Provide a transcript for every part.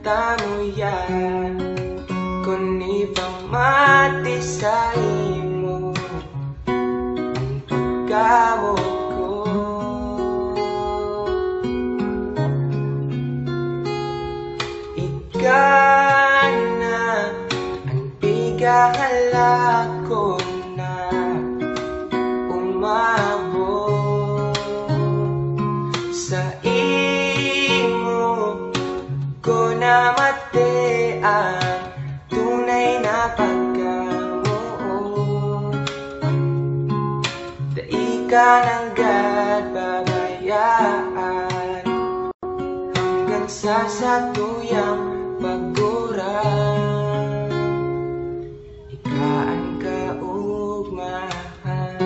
tamuyan kuni pamati sa imo ang pagkamot ko. Ikaw na ang pigahala ko na umabot sa imo ko na mate ang tunay na pagkamuot. Dai ka ng God babayaan hanggang sa satuyang pagurang. Ikaan ka ugmahan.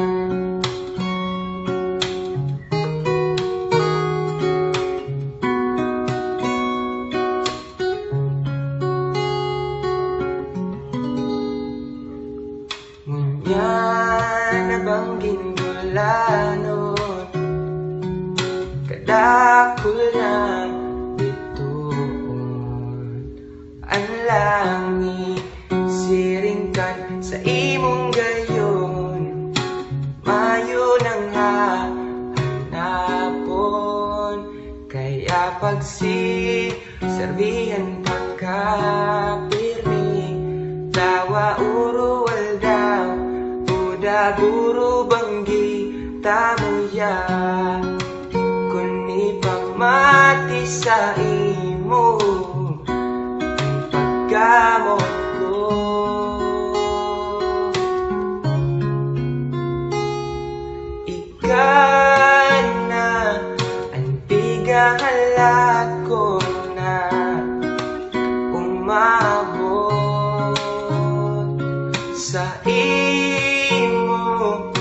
Ngunyan nabangging gulanon kadakul na bituon ang langit siringkan sa imong gayon. Mayo nang hahanapon kaya pagsiserbihan pagkapirmi tawa uruwal daw uda guru banggi tamuya kuni pagmati sa imo ang pagkamot ko. Ikaw na ang pigahala ko na umabot sa imo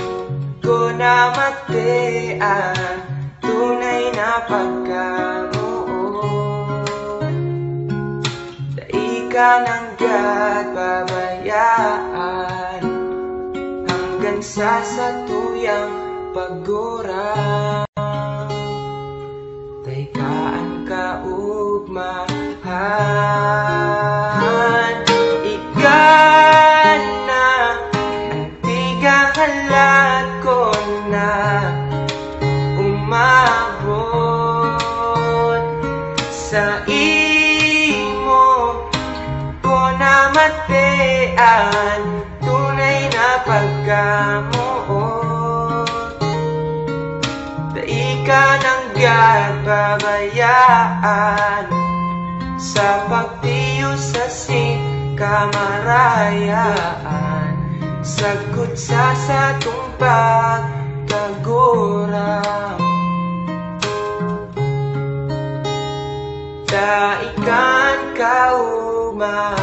ko na mate ang tunay na pagkamuot. Dai ka ng God babayaan hanggang sa satuyang pagurang. Dai kaan ka ugmahan. Ikaw na ang pigahala ko na umabot sa imo ko na mate ang tunay na pagkamuot. Dai ka ng God babayaan sa pagtiyo sa kamarayaan sagot sa satong pagkagurang. Daikan ka uma